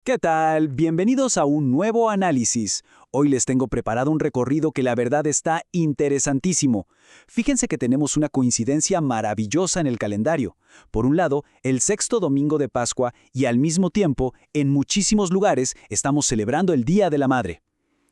¿Qué tal? Bienvenidos a un nuevo análisis. Hoy les tengo preparado un recorrido que la verdad está interesantísimo. Fíjense que tenemos una coincidencia maravillosa en el calendario. Por un lado, el sexto domingo de Pascua y al mismo tiempo, en muchísimos lugares, estamos celebrando el Día de la Madre.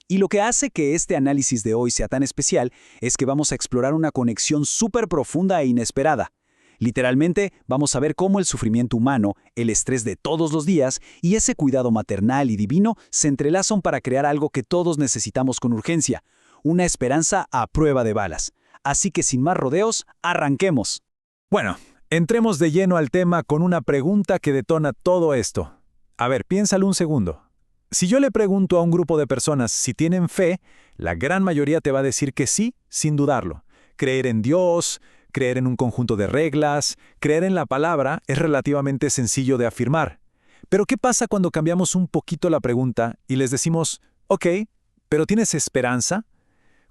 Y lo que hace que este análisis de hoy sea tan especial es que vamos a explorar una conexión súper profunda e inesperada. Literalmente, vamos a ver cómo el sufrimiento humano, el estrés de todos los días y ese cuidado maternal y divino se entrelazan para crear algo que todos necesitamos con urgencia, una esperanza a prueba de balas. Así que sin más rodeos, arranquemos. Bueno, entremos de lleno al tema con una pregunta que detona todo esto. A ver, piénsalo un segundo. Si yo le pregunto a un grupo de personas si tienen fe, la gran mayoría te va a decir que sí, sin dudarlo. Creer en Dios, creer en un conjunto de reglas, creer en la palabra es relativamente sencillo de afirmar. Pero ¿qué pasa cuando cambiamos un poquito la pregunta y les decimos, ok, pero ¿tienes esperanza?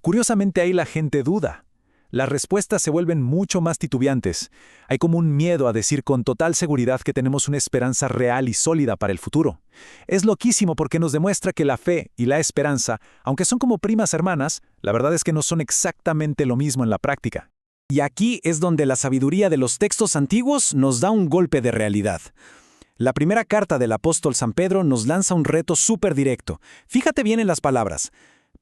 Curiosamente ahí la gente duda. Las respuestas se vuelven mucho más titubeantes. Hay como un miedo a decir con total seguridad que tenemos una esperanza real y sólida para el futuro. Es loquísimo porque nos demuestra que la fe y la esperanza, aunque son como primas hermanas, la verdad es que no son exactamente lo mismo en la práctica. Y aquí es donde la sabiduría de los textos antiguos nos da un golpe de realidad. La primera carta del apóstol San Pedro nos lanza un reto súper directo. Fíjate bien en las palabras.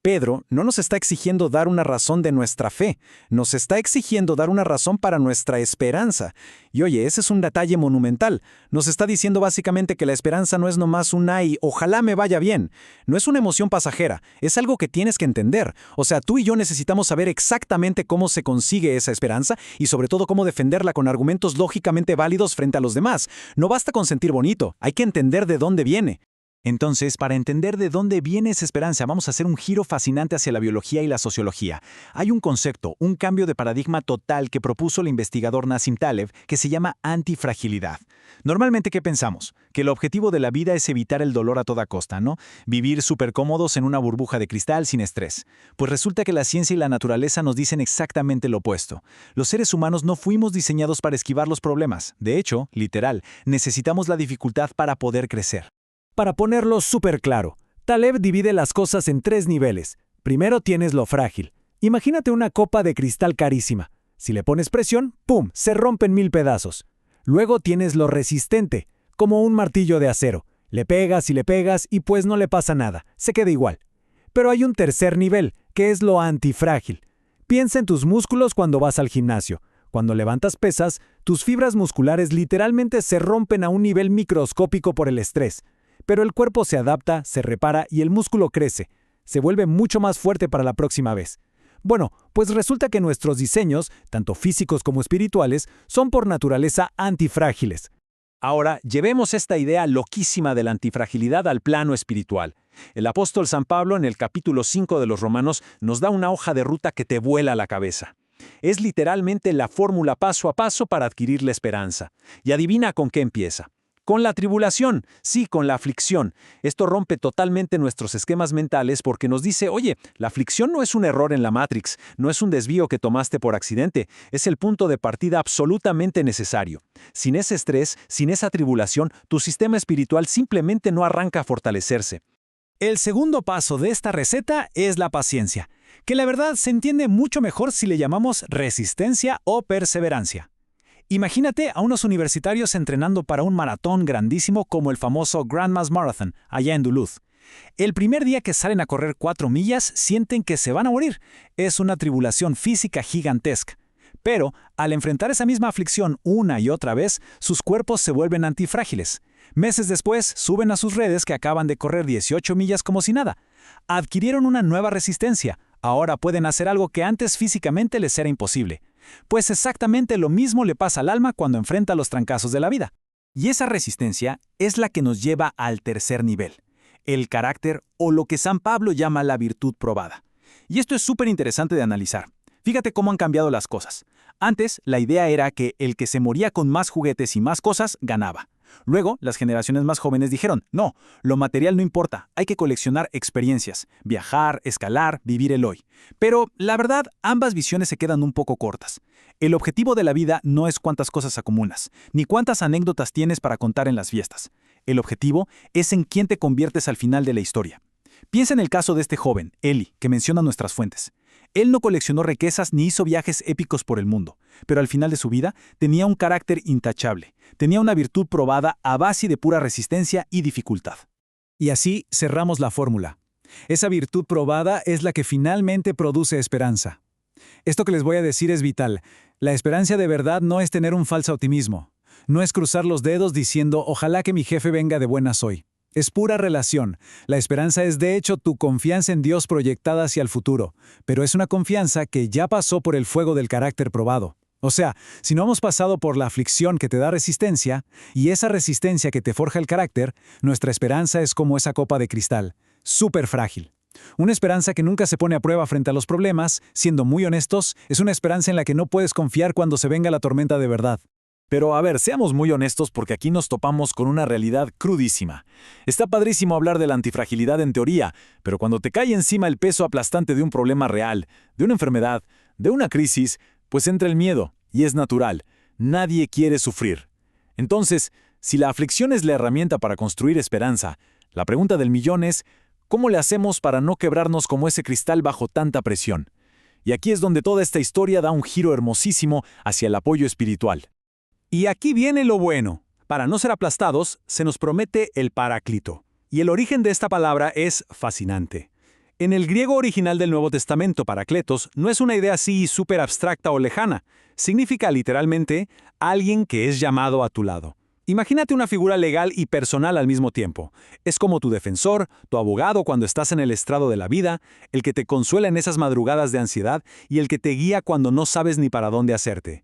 Pedro no nos está exigiendo dar una razón de nuestra fe, nos está exigiendo dar una razón para nuestra esperanza. Y oye, ese es un detalle monumental. Nos está diciendo básicamente que la esperanza no es nomás un ay, ojalá me vaya bien. No es una emoción pasajera, es algo que tienes que entender. O sea, tú y yo necesitamos saber exactamente cómo se consigue esa esperanza y sobre todo cómo defenderla con argumentos lógicamente válidos frente a los demás. No basta con sentir bonito, hay que entender de dónde viene. Entonces, para entender de dónde viene esa esperanza, vamos a hacer un giro fascinante hacia la biología y la sociología. Hay un concepto, un cambio de paradigma total que propuso el investigador Nassim Taleb, que se llama antifragilidad. Normalmente, ¿qué pensamos? Que el objetivo de la vida es evitar el dolor a toda costa, ¿no? Vivir súper cómodos en una burbuja de cristal sin estrés. Pues resulta que la ciencia y la naturaleza nos dicen exactamente lo opuesto. Los seres humanos no fuimos diseñados para esquivar los problemas. De hecho, literal, necesitamos la dificultad para poder crecer. Para ponerlo súper claro, Taleb divide las cosas en tres niveles. Primero tienes lo frágil. Imagínate una copa de cristal carísima. Si le pones presión, ¡pum!, se rompe en 1000 pedazos. Luego tienes lo resistente, como un martillo de acero. Le pegas y pues no le pasa nada, se queda igual. Pero hay un tercer nivel, que es lo antifrágil. Piensa en tus músculos cuando vas al gimnasio. Cuando levantas pesas, tus fibras musculares literalmente se rompen a un nivel microscópico por el estrés. Pero el cuerpo se adapta, se repara y el músculo crece. Se vuelve mucho más fuerte para la próxima vez. Bueno, pues resulta que nuestros diseños, tanto físicos como espirituales, son por naturaleza antifrágiles. Ahora, llevemos esta idea loquísima de la antifragilidad al plano espiritual. El apóstol San Pablo, en el capítulo 5 de los Romanos, nos da una hoja de ruta que te vuela la cabeza. Es literalmente la fórmula paso a paso para adquirir la esperanza. Y adivina con qué empieza. Con la tribulación, sí, con la aflicción. Esto rompe totalmente nuestros esquemas mentales porque nos dice, oye, la aflicción no es un error en la Matrix, no es un desvío que tomaste por accidente, es el punto de partida absolutamente necesario. Sin ese estrés, sin esa tribulación, tu sistema espiritual simplemente no arranca a fortalecerse. El segundo paso de esta receta es la paciencia, que la verdad se entiende mucho mejor si le llamamos resistencia o perseverancia. Imagínate a unos universitarios entrenando para un maratón grandísimo como el famoso Grand Mass Marathon, allá en Duluth. El primer día que salen a correr 4 millas, sienten que se van a morir. Es una tribulación física gigantesca. Pero, al enfrentar esa misma aflicción una y otra vez, sus cuerpos se vuelven antifrágiles. Meses después, suben a sus redes que acaban de correr 18 millas como si nada. Adquirieron una nueva resistencia. Ahora pueden hacer algo que antes físicamente les era imposible. Pues exactamente lo mismo le pasa al alma cuando enfrenta los trancazos de la vida. Y esa resistencia es la que nos lleva al tercer nivel, el carácter o lo que San Pablo llama la virtud probada. Y esto es súper interesante de analizar. Fíjate cómo han cambiado las cosas. Antes, la idea era que el que se moría con más juguetes y más cosas ganaba. Luego, las generaciones más jóvenes dijeron, no, lo material no importa, hay que coleccionar experiencias, viajar, escalar, vivir el hoy. Pero, la verdad, ambas visiones se quedan un poco cortas. El objetivo de la vida no es cuántas cosas acumulas, ni cuántas anécdotas tienes para contar en las fiestas. El objetivo es en quién te conviertes al final de la historia. Piensa en el caso de este joven, Eli, que menciona nuestras fuentes. Él no coleccionó riquezas ni hizo viajes épicos por el mundo, pero al final de su vida tenía un carácter intachable, tenía una virtud probada a base de pura resistencia y dificultad. Y así cerramos la fórmula. Esa virtud probada es la que finalmente produce esperanza. Esto que les voy a decir es vital. La esperanza de verdad no es tener un falso optimismo. No es cruzar los dedos diciendo, ojalá que mi jefe venga de buenas hoy. Es pura relación. La esperanza es de hecho tu confianza en Dios proyectada hacia el futuro, pero es una confianza que ya pasó por el fuego del carácter probado. O sea, si no hemos pasado por la aflicción que te da resistencia, y esa resistencia que te forja el carácter, nuestra esperanza es como esa copa de cristal, súper frágil. Una esperanza que nunca se pone a prueba frente a los problemas, siendo muy honestos, es una esperanza en la que no puedes confiar cuando se venga la tormenta de verdad. Pero a ver, seamos muy honestos porque aquí nos topamos con una realidad crudísima. Está padrísimo hablar de la antifragilidad en teoría, pero cuando te cae encima el peso aplastante de un problema real, de una enfermedad, de una crisis, pues entra el miedo, y es natural. Nadie quiere sufrir. Entonces, si la aflicción es la herramienta para construir esperanza, la pregunta del millón es, ¿cómo le hacemos para no quebrarnos como ese cristal bajo tanta presión? Y aquí es donde toda esta historia da un giro hermosísimo hacia el apoyo espiritual. Y aquí viene lo bueno. Para no ser aplastados, se nos promete el Paráclito. Y el origen de esta palabra es fascinante. En el griego original del Nuevo Testamento, Parácletos no es una idea así súper abstracta o lejana. Significa literalmente alguien que es llamado a tu lado. Imagínate una figura legal y personal al mismo tiempo. Es como tu defensor, tu abogado cuando estás en el estrado de la vida, el que te consuela en esas madrugadas de ansiedad y el que te guía cuando no sabes ni para dónde hacerte.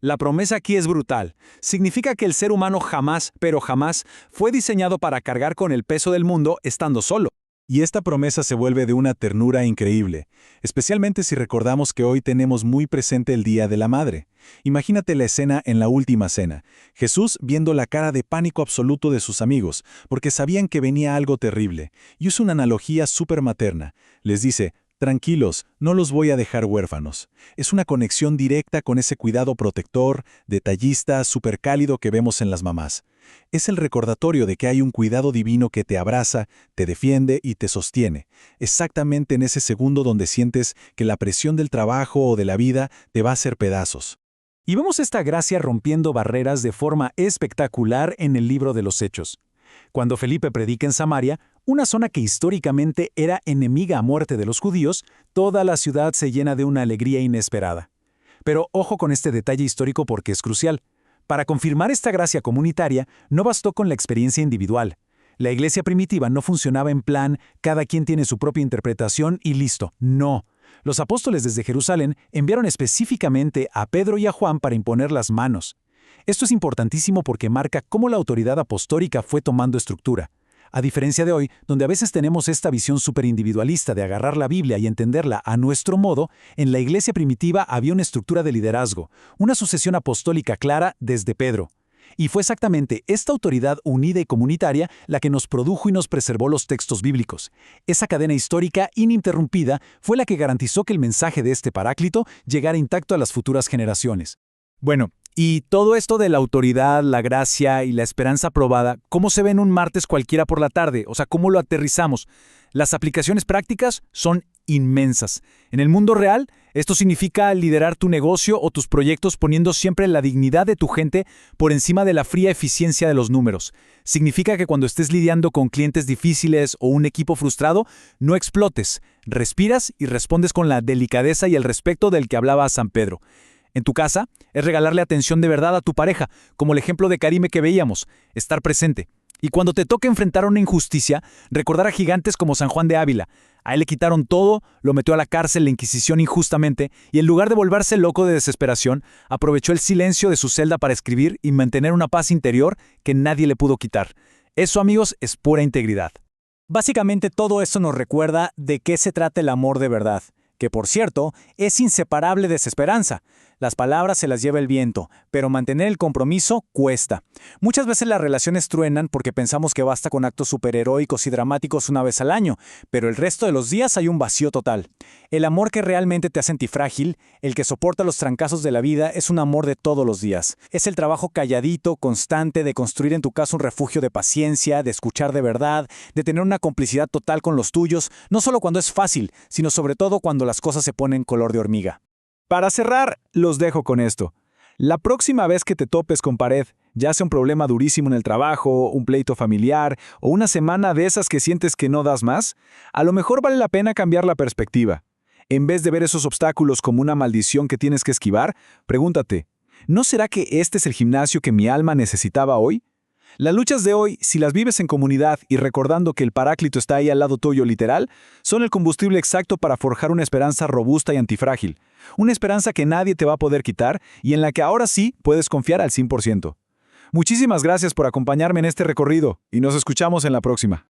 La promesa aquí es brutal. Significa que el ser humano jamás, pero jamás, fue diseñado para cargar con el peso del mundo estando solo. Y esta promesa se vuelve de una ternura increíble, especialmente si recordamos que hoy tenemos muy presente el Día de la Madre. Imagínate la escena en la última cena. Jesús viendo la cara de pánico absoluto de sus amigos, porque sabían que venía algo terrible, y usa una analogía súper materna. Les dice, tranquilos, no los voy a dejar huérfanos. Es una conexión directa con ese cuidado protector, detallista, súper cálido que vemos en las mamás. Es el recordatorio de que hay un cuidado divino que te abraza, te defiende y te sostiene, exactamente en ese segundo donde sientes que la presión del trabajo o de la vida te va a hacer pedazos. Y vemos esta gracia rompiendo barreras de forma espectacular en el libro de los Hechos. Cuando Felipe predica en Samaria, una zona que históricamente era enemiga a muerte de los judíos, toda la ciudad se llena de una alegría inesperada. Pero ojo con este detalle histórico porque es crucial. Para confirmar esta gracia comunitaria, no bastó con la experiencia individual. La iglesia primitiva no funcionaba en plan, cada quien tiene su propia interpretación y listo. No. Los apóstoles desde Jerusalén enviaron específicamente a Pedro y a Juan para imponer las manos. Esto es importantísimo porque marca cómo la autoridad apostólica fue tomando estructura. A diferencia de hoy, donde a veces tenemos esta visión superindividualista de agarrar la Biblia y entenderla a nuestro modo, en la iglesia primitiva había una estructura de liderazgo, una sucesión apostólica clara desde Pedro. Y fue exactamente esta autoridad unida y comunitaria la que nos produjo y nos preservó los textos bíblicos. Esa cadena histórica ininterrumpida fue la que garantizó que el mensaje de este Paráclito llegara intacto a las futuras generaciones. Bueno, y todo esto de la autoridad, la gracia y la esperanza probada, ¿cómo se ve en un martes cualquiera por la tarde? O sea, ¿cómo lo aterrizamos? Las aplicaciones prácticas son inmensas. En el mundo real, esto significa liderar tu negocio o tus proyectos poniendo siempre la dignidad de tu gente por encima de la fría eficiencia de los números. Significa que cuando estés lidiando con clientes difíciles o un equipo frustrado, no explotes, respiras y respondes con la delicadeza y el respeto del que hablaba San Pedro. En tu casa, es regalarle atención de verdad a tu pareja, como el ejemplo de Karime que veíamos, estar presente. Y cuando te toque enfrentar una injusticia, recordar a gigantes como San Juan de Ávila. A él le quitaron todo, lo metió a la cárcel la Inquisición injustamente, y en lugar de volverse loco de desesperación, aprovechó el silencio de su celda para escribir y mantener una paz interior que nadie le pudo quitar. Eso, amigos, es pura integridad. Básicamente todo esto nos recuerda de qué se trata el amor de verdad, que por cierto, es inseparable de esa esperanza. Las palabras se las lleva el viento, pero mantener el compromiso cuesta. Muchas veces las relaciones truenan porque pensamos que basta con actos superheroicos y dramáticos una vez al año, pero el resto de los días hay un vacío total. El amor que realmente te hace antifrágil, el que soporta los trancazos de la vida, es un amor de todos los días. Es el trabajo calladito, constante, de construir en tu casa un refugio de paciencia, de escuchar de verdad, de tener una complicidad total con los tuyos, no solo cuando es fácil, sino sobre todo cuando las cosas se ponen color de hormiga. Para cerrar, los dejo con esto. La próxima vez que te topes con pared, ya sea un problema durísimo en el trabajo, un pleito familiar o una semana de esas que sientes que no das más, a lo mejor vale la pena cambiar la perspectiva. En vez de ver esos obstáculos como una maldición que tienes que esquivar, pregúntate, ¿no será que este es el gimnasio que mi alma necesitaba hoy? Las luchas de hoy, si las vives en comunidad y recordando que el Paráclito está ahí al lado tuyo literal, son el combustible exacto para forjar una esperanza robusta y antifrágil. Una esperanza que nadie te va a poder quitar y en la que ahora sí puedes confiar al 100%. Muchísimas gracias por acompañarme en este recorrido y nos escuchamos en la próxima.